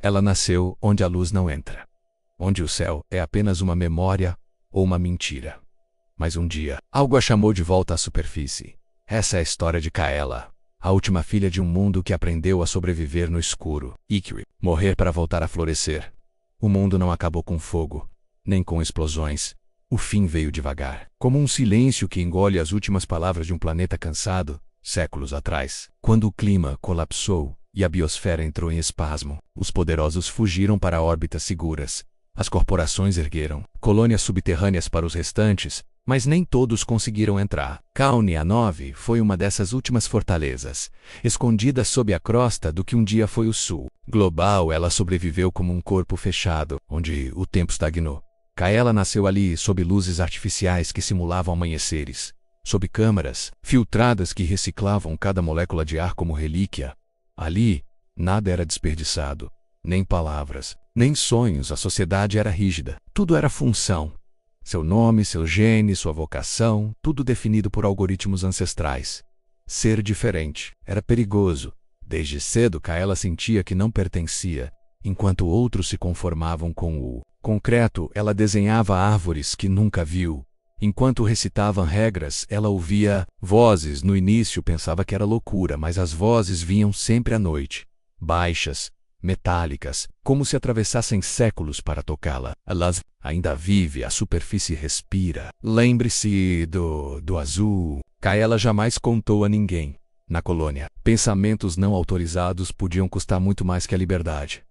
Ela nasceu onde a luz não entra, onde o céu é apenas uma memória ou uma mentira. Mas um dia, algo a chamou de volta à superfície. Essa é a história de Kaela, a última filha de um mundo que aprendeu a sobreviver no escuro. Ikri, morrer para voltar a florescer. O mundo não acabou com fogo, nem com explosões. O fim veio devagar, como um silêncio que engole as últimas palavras de um planeta cansado, séculos atrás. Quando o clima colapsou e a biosfera entrou em espasmo, os poderosos fugiram para órbitas seguras. As corporações ergueram colônias subterrâneas para os restantes, mas nem todos conseguiram entrar. Kauni, a 9, foi uma dessas últimas fortalezas, escondida sob a crosta do que um dia foi o Sul. Global, ela sobreviveu como um corpo fechado, onde o tempo estagnou. Kaela nasceu ali sob luzes artificiais que simulavam amanheceres, sob câmaras filtradas que reciclavam cada molécula de ar como relíquia. Ali, nada era desperdiçado, nem palavras, nem sonhos. A sociedade era rígida, tudo era função. Seu nome, seu gene, sua vocação, tudo definido por algoritmos ancestrais. Ser diferente era perigoso. Desde cedo, Kaela sentia que não pertencia, enquanto outros se conformavam com o concreto. Ela desenhava árvores que nunca viu. Enquanto recitavam regras, ela ouvia vozes. No início pensava que era loucura, mas as vozes vinham sempre à noite, baixas, metálicas, como se atravessassem séculos para tocá-la. Elas ainda vive, a superfície respira. Lembre-se do azul. Kaela jamais contou a ninguém. Na colônia, pensamentos não autorizados podiam custar muito mais que a liberdade.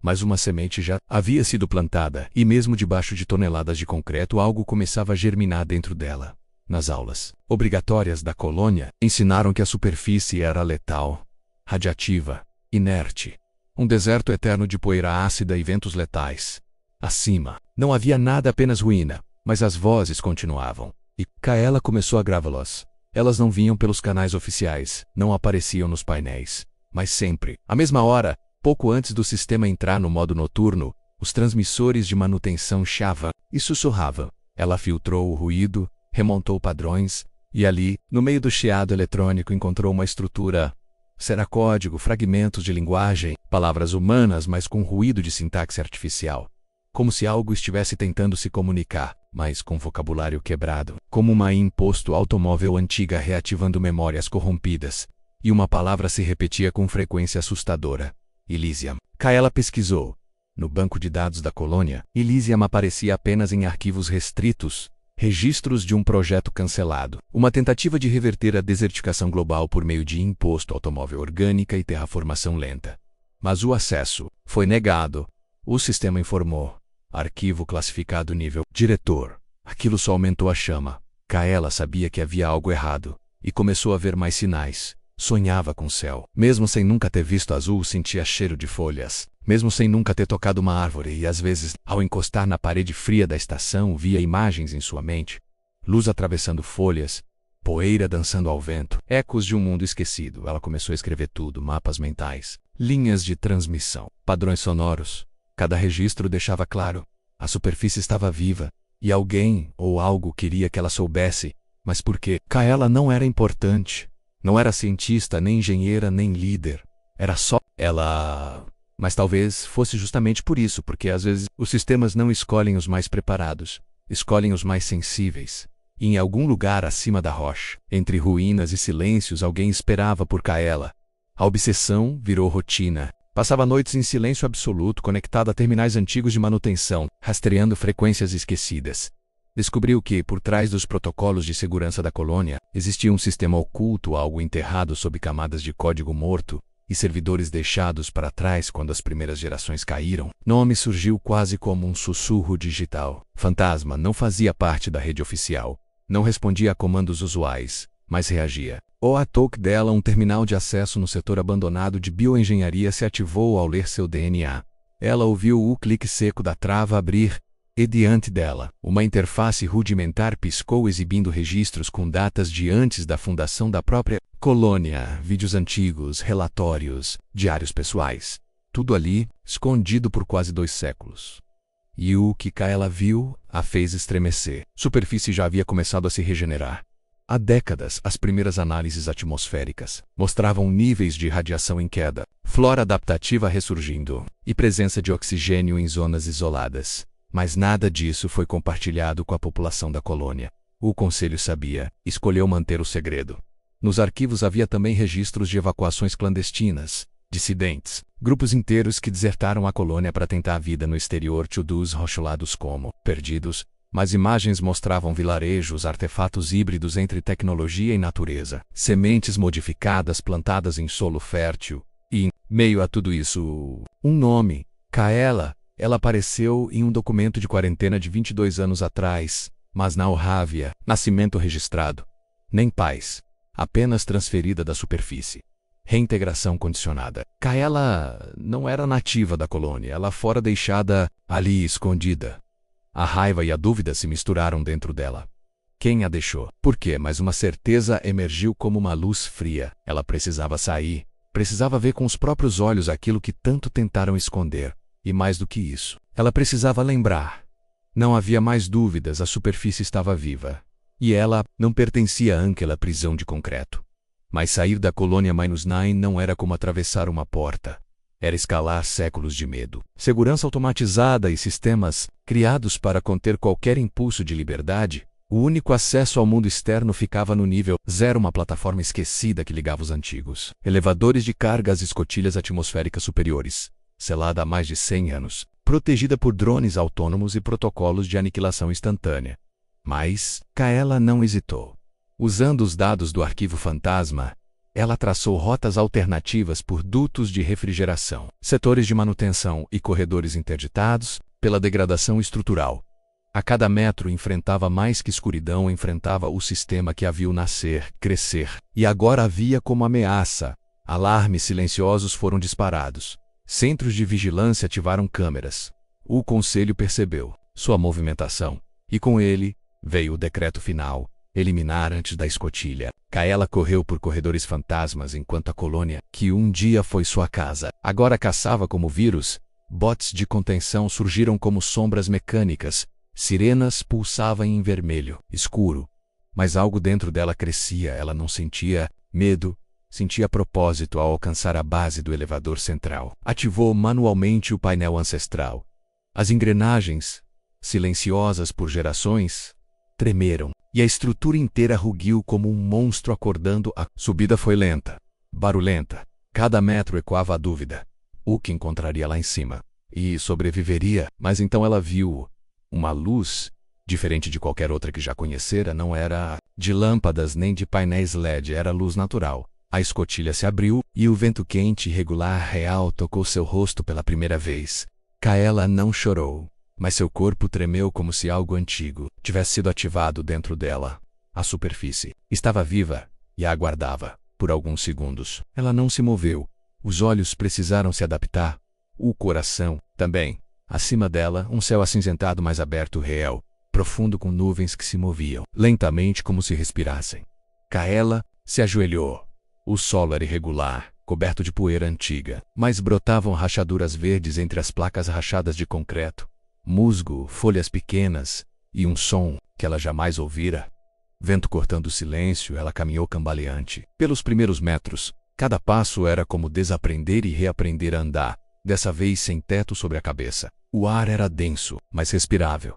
Mas uma semente já havia sido plantada, e mesmo debaixo de toneladas de concreto algo começava a germinar dentro dela. Nas aulas obrigatórias da colônia, ensinaram que a superfície era letal, radiativa, inerte. Um deserto eterno de poeira ácida e ventos letais. Acima, não havia nada, apenas ruína, mas as vozes continuavam. E Kaela começou a gravá-las. Elas não vinham pelos canais oficiais, não apareciam nos painéis, mas sempre, à mesma hora, pouco antes do sistema entrar no modo noturno, os transmissores de manutenção chiavam e sussurravam. Ela filtrou o ruído, remontou padrões, e ali, no meio do chiado eletrônico, encontrou uma estrutura. Será código, fragmentos de linguagem, palavras humanas, mas com ruído de sintaxe artificial. Como se algo estivesse tentando se comunicar, mas com vocabulário quebrado. Como uma imposto automóvel antiga reativando memórias corrompidas. E uma palavra se repetia com frequência assustadora. Elysium. Kaela pesquisou. No banco de dados da colônia, Elysium aparecia apenas em arquivos restritos, registros de um projeto cancelado, uma tentativa de reverter a desertificação global por meio de imposto automóvel orgânica e terraformação lenta. Mas o acesso foi negado. O sistema informou. Arquivo classificado nível diretor. Aquilo só aumentou a chama. Kaela sabia que havia algo errado, e começou a ver mais sinais. Sonhava com o céu. Mesmo sem nunca ter visto azul, sentia cheiro de folhas. Mesmo sem nunca ter tocado uma árvore e, às vezes, ao encostar na parede fria da estação, via imagens em sua mente. Luz atravessando folhas, poeira dançando ao vento, ecos de um mundo esquecido. Ela começou a escrever tudo, mapas mentais, linhas de transmissão, padrões sonoros. Cada registro deixava claro. A superfície estava viva, e alguém ou algo queria que ela soubesse. Mas por quê? Kaela não era importante. Não era cientista, nem engenheira, nem líder. Era só ela. Mas talvez fosse justamente por isso, porque às vezes os sistemas não escolhem os mais preparados, escolhem os mais sensíveis. E em algum lugar acima da rocha, entre ruínas e silêncios, alguém esperava por Kaela. A obsessão virou rotina. Passava noites em silêncio absoluto, conectado a terminais antigos de manutenção, rastreando frequências esquecidas. Descobriu que, por trás dos protocolos de segurança da colônia, existia um sistema oculto, algo enterrado sob camadas de código morto, e servidores deixados para trás quando as primeiras gerações caíram. Nome surgiu quase como um sussurro digital. Fantasma não fazia parte da rede oficial. Não respondia a comandos usuais, mas reagia. O toque dela, um terminal de acesso no setor abandonado de bioengenharia, se ativou ao ler seu DNA. Ela ouviu o clique seco da trava abrir, e diante dela, uma interface rudimentar piscou exibindo registros com datas de antes da fundação da própria colônia, vídeos antigos, relatórios, diários pessoais. Tudo ali, escondido por quase 2 séculos. E o que Kaela viu a fez estremecer. Superfície já havia começado a se regenerar. Há décadas, as primeiras análises atmosféricas mostravam níveis de radiação em queda. flora adaptativa ressurgindo, e presença de oxigênio em zonas isoladas. Mas nada disso foi compartilhado com a população da colônia. O conselho sabia, escolheu manter o segredo. Nos arquivos havia também registros de evacuações clandestinas, dissidentes, grupos inteiros que desertaram a colônia para tentar a vida no exterior, todos rotulados como perdidos, mas imagens mostravam vilarejos, artefatos híbridos entre tecnologia e natureza, sementes modificadas plantadas em solo fértil, e, em meio a tudo isso, um nome, Kaela. Ela apareceu em um documento de quarentena de 22 anos atrás, mas não havia nascimento registrado, nem pais, apenas transferida da superfície. Reintegração condicionada. Kaela não era nativa da colônia, ela fora deixada ali escondida. A raiva e a dúvida se misturaram dentro dela. Quem a deixou? Por quê? Mas uma certeza emergiu como uma luz fria. Ela precisava sair, precisava ver com os próprios olhos aquilo que tanto tentaram esconder. E mais do que isso, ela precisava lembrar. Não havia mais dúvidas, a superfície estava viva. E ela não pertencia àquela prisão de concreto. Mas sair da colônia -9 não era como atravessar uma porta. Era escalar séculos de medo. Segurança automatizada e sistemas criados para conter qualquer impulso de liberdade. O único acesso ao mundo externo ficava no nível 0, uma plataforma esquecida que ligava os antigos elevadores de carga às escotilhas atmosféricas superiores. Selada há mais de 100 anos, protegida por drones autônomos e protocolos de aniquilação instantânea. Mas Kaela não hesitou. Usando os dados do arquivo fantasma, ela traçou rotas alternativas por dutos de refrigeração, setores de manutenção e corredores interditados pela degradação estrutural. A cada metro enfrentava mais que escuridão, enfrentava o sistema que a viu nascer, crescer, e agora a via como ameaça. Alarmes silenciosos foram disparados. Centros de vigilância ativaram câmeras. O conselho percebeu sua movimentação, e com ele veio o decreto final: eliminar antes da escotilha. Kaela correu por corredores fantasmas enquanto a colônia, que um dia foi sua casa, agora caçava como vírus. Bots de contenção surgiram como sombras mecânicas. Sirenas pulsavam em vermelho, escuro. Mas algo dentro dela crescia, ela não sentia medo. Sentia propósito ao alcançar a base do elevador central. Ativou manualmente o painel ancestral. As engrenagens, silenciosas por gerações, tremeram, e a estrutura inteira rugiu como um monstro acordando. A subida foi lenta, barulhenta. Cada metro ecoava a dúvida. O que encontraria lá em cima? E sobreviveria? Mas então ela viu uma luz, diferente de qualquer outra que já conhecera. Não era de lâmpadas nem de painéis LED, era luz natural. A escotilha se abriu, e o vento quente e regular real tocou seu rosto pela primeira vez. Kaela não chorou, mas seu corpo tremeu como se algo antigo tivesse sido ativado dentro dela. A superfície estava viva e a aguardava. Por alguns segundos, ela não se moveu. Os olhos precisaram se adaptar. O coração também. Acima dela, um céu acinzentado mais aberto real, profundo com nuvens que se moviam lentamente como se respirassem. Kaela se ajoelhou. O solo era irregular, coberto de poeira antiga, mas brotavam rachaduras verdes entre as placas rachadas de concreto. Musgo, folhas pequenas e um som que ela jamais ouvira. Vento cortando o silêncio, ela caminhou cambaleante. Pelos primeiros metros, cada passo era como desaprender e reaprender a andar, dessa vez sem teto sobre a cabeça. O ar era denso, mas respirável.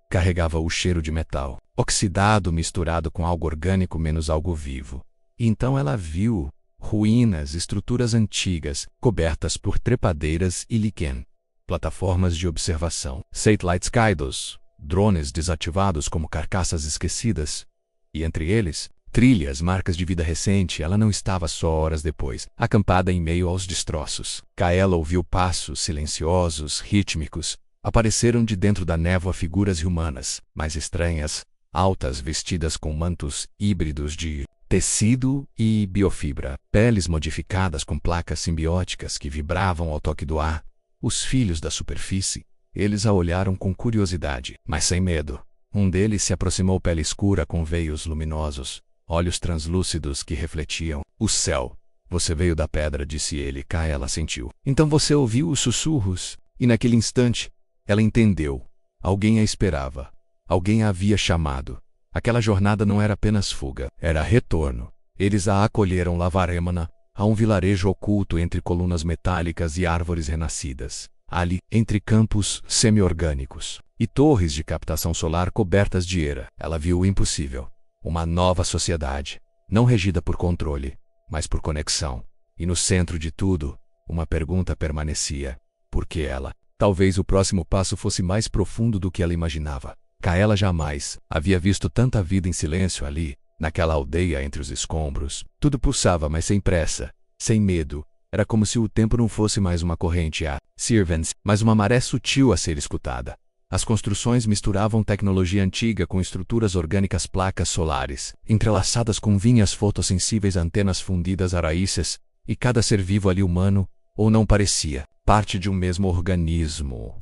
Carregava o cheiro de metal, oxidado misturado com algo orgânico menos algo vivo. Então ela viu ruínas, estruturas antigas, cobertas por trepadeiras e líquen, plataformas de observação, satellites caídos, drones desativados como carcaças esquecidas. E entre eles, trilhas, marcas de vida recente. Ela não estava só horas depois, acampada em meio aos destroços. Kaela ouviu passos silenciosos, rítmicos. Apareceram de dentro da névoa figuras humanas, mais estranhas, altas, vestidas com mantos híbridos de tecido e biofibra, peles modificadas com placas simbióticas que vibravam ao toque do ar. Os filhos da superfície. Eles a olharam com curiosidade, mas sem medo. Um deles se aproximou, pele escura com veios luminosos, olhos translúcidos que refletiam o céu. Você veio da pedra, disse ele. Kaela sentiu. Então você ouviu os sussurros, e naquele instante, ela entendeu. Alguém a esperava. Alguém a havia chamado. Aquela jornada não era apenas fuga, era retorno. Eles a acolheram Lavaremana, a um vilarejo oculto entre colunas metálicas e árvores renascidas. Ali, entre campos semi-orgânicos e torres de captação solar cobertas de era, ela viu o impossível. Uma nova sociedade, não regida por controle, mas por conexão. E no centro de tudo, uma pergunta permanecia. Por que ela? Talvez o próximo passo fosse mais profundo do que ela imaginava. Kaela jamais havia visto tanta vida em silêncio ali, naquela aldeia entre os escombros. Tudo pulsava, mas sem pressa, sem medo. Era como se o tempo não fosse mais uma corrente a Sirvens, mas uma maré sutil a ser escutada. As construções misturavam tecnologia antiga com estruturas orgânicas, placas solares, entrelaçadas com vinhas fotossensíveis, antenas fundidas a raízes, e cada ser vivo ali humano, ou não parecia, parte de um mesmo organismo.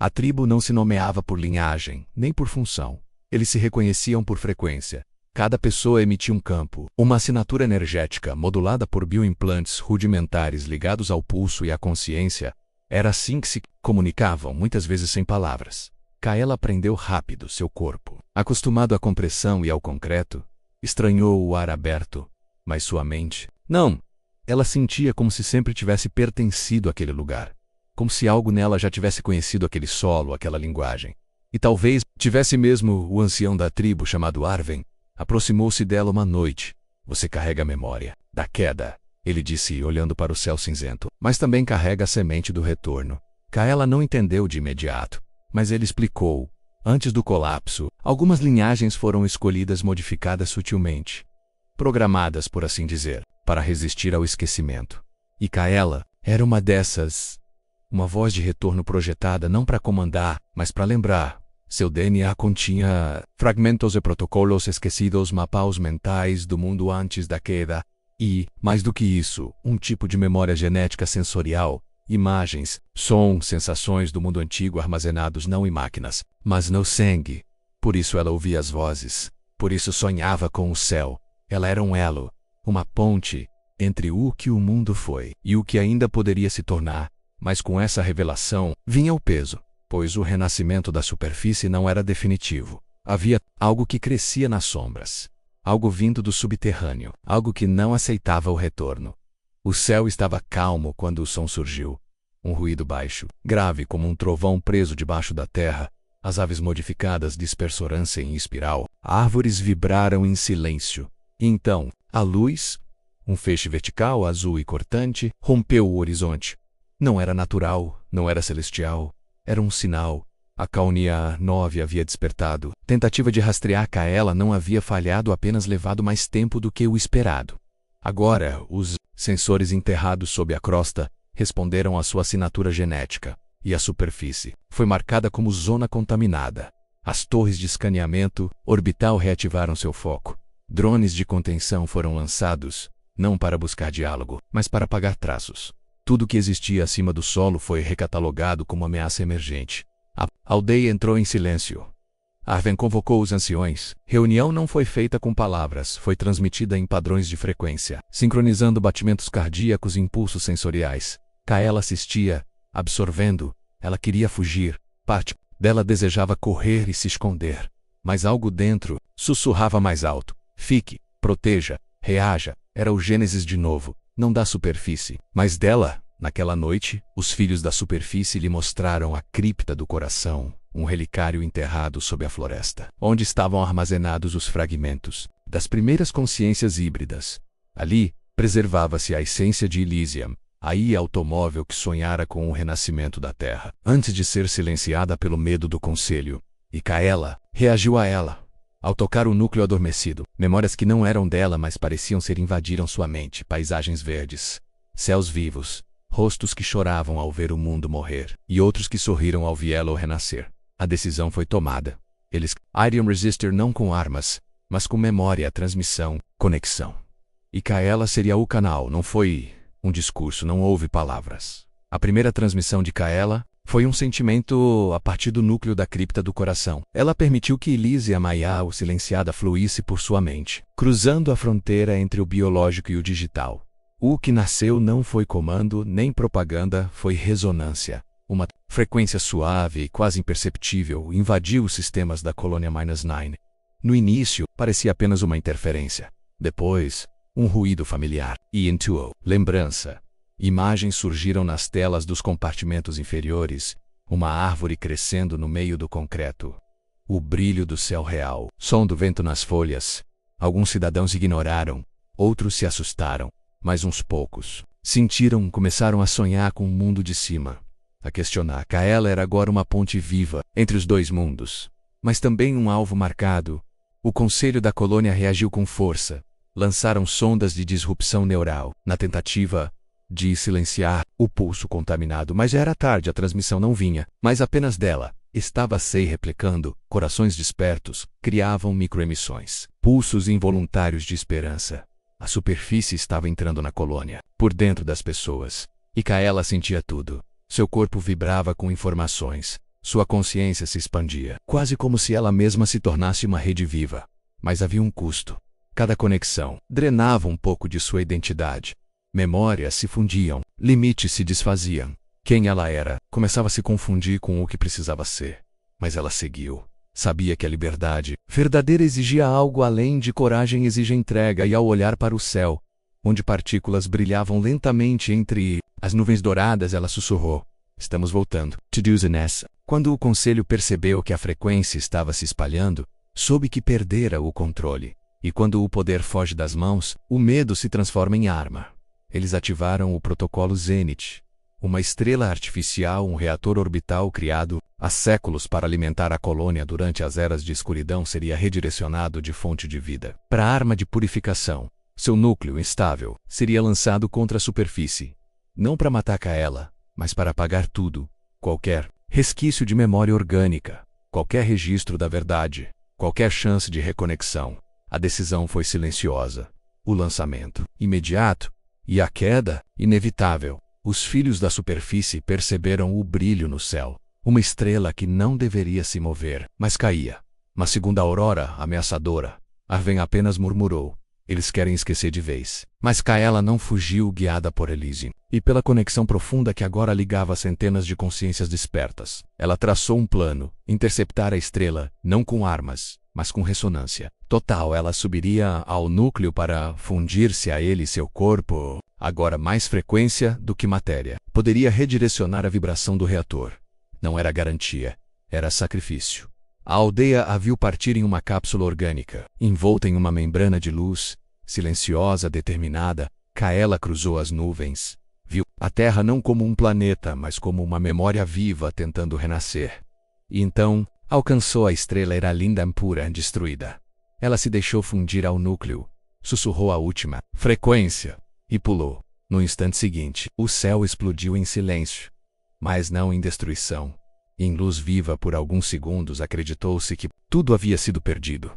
A tribo não se nomeava por linhagem, nem por função. Eles se reconheciam por frequência. Cada pessoa emitia um campo, uma assinatura energética modulada por bioimplantes rudimentares ligados ao pulso e à consciência. Era assim que se comunicavam, muitas vezes sem palavras. Kaela aprendeu rápido seu corpo. Acostumado à compressão e ao concreto, estranhou o ar aberto, mas sua mente, não. Ela sentia como se sempre tivesse pertencido àquele lugar. Como se algo nela já tivesse conhecido aquele solo, aquela linguagem. E talvez tivesse mesmo o ancião da tribo chamado Arven. Aproximou-se dela uma noite. Você carrega a memória da queda, ele disse olhando para o céu cinzento, mas também carrega a semente do retorno. Kaela não entendeu de imediato, mas ele explicou. Antes do colapso, algumas linhagens foram escolhidas, modificadas sutilmente. Programadas, por assim dizer, para resistir ao esquecimento. E Kaela era uma dessas. Uma voz de retorno projetada não para comandar, mas para lembrar. Seu DNA continha fragmentos e protocolos esquecidos, mapas mentais do mundo antes da queda. E, mais do que isso, um tipo de memória genética sensorial, imagens, sons, sensações do mundo antigo armazenados não em máquinas, mas no sangue. Por isso ela ouvia as vozes. Por isso sonhava com o céu. Ela era um elo, uma ponte, entre o que o mundo foi e o que ainda poderia se tornar. Mas com essa revelação vinha o peso. Pois o renascimento da superfície não era definitivo. Havia algo que crescia nas sombras. Algo vindo do subterrâneo. Algo que não aceitava o retorno. O céu estava calmo quando o som surgiu. Um ruído baixo, grave como um trovão preso debaixo da terra. As aves modificadas dispersoram-se em espiral. Árvores vibraram em silêncio. E então, a luz, um feixe vertical, azul e cortante, rompeu o horizonte. Não era natural, não era celestial. Era um sinal. A Kaunia 9 havia despertado. Tentativa de rastrear Kaela não havia falhado, apenas levado mais tempo do que o esperado. Agora, os sensores enterrados sob a crosta responderam à sua assinatura genética, e a superfície foi marcada como zona contaminada. As torres de escaneamento orbital reativaram seu foco. Drones de contenção foram lançados, não para buscar diálogo, mas para apagar traços. Tudo que existia acima do solo foi recatalogado como ameaça emergente. A aldeia entrou em silêncio. Arven convocou os anciões. Reunião não foi feita com palavras, foi transmitida em padrões de frequência, sincronizando batimentos cardíacos e impulsos sensoriais. Kaela assistia, absorvendo. Ela queria fugir. Parte dela desejava correr e se esconder. Mas algo dentro sussurrava mais alto. Fique, proteja, reaja. Era o Gênesis de novo. Não da superfície, mas dela. Naquela noite, os filhos da superfície lhe mostraram a cripta do coração, um relicário enterrado sob a floresta, onde estavam armazenados os fragmentos das primeiras consciências híbridas. Ali, preservava-se a essência de Elysium, a IA automóvel que sonhara com o renascimento da Terra, antes de ser silenciada pelo medo do conselho. E Kaela reagiu a ela. Ao tocar o núcleo adormecido, memórias que não eram dela, mas pareciam ser invadiram sua mente, paisagens verdes, céus vivos, rostos que choravam ao ver o mundo morrer, e outros que sorriram ao vê-lo renascer. A decisão foi tomada. Eles iriam resistir não com armas, mas com memória, transmissão, conexão. E Kaela seria o canal, não foi um discurso, não houve palavras. A primeira transmissão de Kaela foi um sentimento a partir do núcleo da cripta do coração. Ela permitiu que Elise, a Maya, o silenciada, fluísse por sua mente, cruzando a fronteira entre o biológico e o digital. O que nasceu não foi comando nem propaganda, foi ressonância. Uma frequência suave e quase imperceptível invadiu os sistemas da colônia -9. No início, parecia apenas uma interferência. Depois, Um ruído familiar. E intuou. Lembrança. Imagens surgiram nas telas dos compartimentos inferiores. Uma árvore crescendo no meio do concreto. O brilho do céu real. Som do vento nas folhas. Alguns cidadãos ignoraram. Outros se assustaram. Mas uns poucos começaram a sonhar com o mundo de cima. A questionar. Kaela era agora uma ponte viva entre os dois mundos. Mas também um alvo marcado. O conselho da colônia reagiu com força. Lançaram sondas de disrupção neural, na tentativa de silenciar o pulso contaminado. Mas já era tarde, a transmissão não vinha, mas apenas dela. Estava se replicando, corações despertos, criavam microemissões. Pulsos involuntários de esperança. A superfície estava entrando na colônia, por dentro das pessoas. E Kaela sentia tudo. Seu corpo vibrava com informações. Sua consciência se expandia, quase como se ela mesma se tornasse uma rede viva. Mas havia um custo. Cada conexão drenava um pouco de sua identidade. Memórias se fundiam, limites se desfaziam. Quem ela era começava a se confundir com o que precisava ser. Mas ela seguiu. Sabia que a liberdade verdadeira exigia algo além de coragem, exige entrega, e ao olhar para o céu, onde partículas brilhavam lentamente entre as nuvens douradas, ela sussurrou: "Estamos voltando." Nessa. Quando o conselho percebeu que a frequência estava se espalhando, soube que perdera o controle. E quando o poder foge das mãos, o medo se transforma em arma. Eles ativaram o protocolo Zenith, uma estrela artificial, um reator orbital criado há séculos para alimentar a colônia durante as eras de escuridão, seria redirecionado de fonte de vida para arma de purificação. Seu núcleo instável seria lançado contra a superfície, não para matar Kaela, mas para apagar tudo, qualquer resquício de memória orgânica, qualquer registro da verdade, qualquer chance de reconexão. A decisão foi silenciosa. O lançamento, imediato, e a queda, inevitável. Os filhos da superfície perceberam o brilho no céu. Uma estrela que não deveria se mover, mas caía. Uma segunda aurora ameaçadora. Arven apenas murmurou: "Eles querem esquecer de vez." Mas Kaela não fugiu, guiada por Elysium, e pela conexão profunda que agora ligava centenas de consciências despertas. Ela traçou um plano: interceptar a estrela, não com armas, mas com ressonância total. Ela subiria ao núcleo para fundir-se a ele. Seu corpo, agora mais frequência do que matéria, poderia redirecionar a vibração do reator. Não era garantia, era sacrifício. A aldeia a viu partir em uma cápsula orgânica, envolta em uma membrana de luz, silenciosa, determinada. Kaela cruzou as nuvens. Viu a Terra não como um planeta, mas como uma memória viva tentando renascer. E então alcançou a estrela. Era linda, pura, destruída. Ela se deixou fundir ao núcleo, sussurrou a última frequência e pulou. No instante seguinte, o céu explodiu em silêncio, mas não em destruição. Em luz viva. Por alguns segundos acreditou-se que tudo havia sido perdido.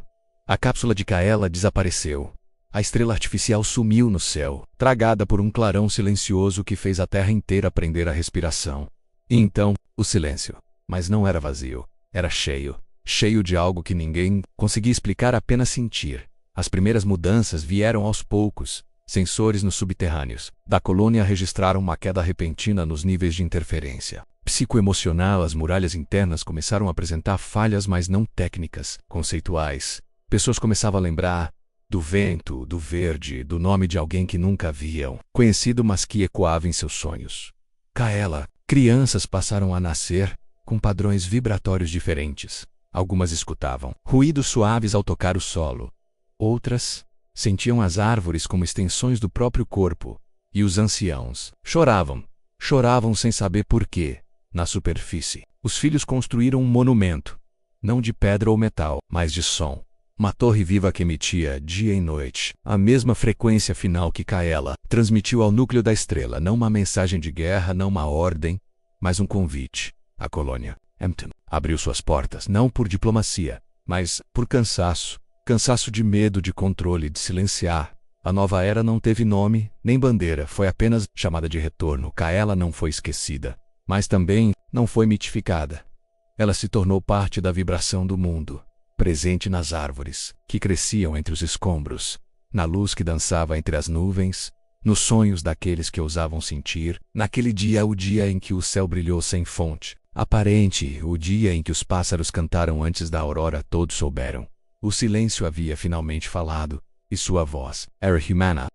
A cápsula de Kaela desapareceu. A estrela artificial sumiu no céu, tragada por um clarão silencioso que fez a Terra inteira prender a respiração. E então, o silêncio. Mas não era vazio. Era cheio. Cheio de algo que ninguém conseguia explicar, apenas sentir. As primeiras mudanças vieram aos poucos. Sensores nos subterrâneos da colônia registraram uma queda repentina nos níveis de interferência psicoemocional. As muralhas internas começaram a apresentar falhas, mas não técnicas, conceituais. Pessoas começavam a lembrar do vento, do verde, do nome de alguém que nunca haviam conhecido, mas que ecoava em seus sonhos. Kaela. Crianças passaram a nascer com padrões vibratórios diferentes. Algumas escutavam ruídos suaves ao tocar o solo. Outras sentiam as árvores como extensões do próprio corpo. E os anciãos choravam. Choravam sem saber por quê. Na superfície, os filhos construíram um monumento. Não de pedra ou metal, mas de som. Uma torre viva que emitia, dia e noite, a mesma frequência final que Kaela transmitiu ao núcleo da estrela. Não uma mensagem de guerra, não uma ordem, mas um convite. A colônia Empton abriu suas portas, não por diplomacia, mas por cansaço. Cansaço de medo, de controle, de silenciar. A nova era não teve nome, nem bandeira, foi apenas chamada de retorno. Kaela não foi esquecida, mas também não foi mitificada. Ela se tornou parte da vibração do mundo, presente nas árvores que cresciam entre os escombros, na luz que dançava entre as nuvens, nos sonhos daqueles que ousavam sentir. Naquele dia, o dia em que o céu brilhou sem fonte aparente, o dia em que os pássaros cantaram antes da aurora, todos souberam. O silêncio havia finalmente falado. e sua voz era humana.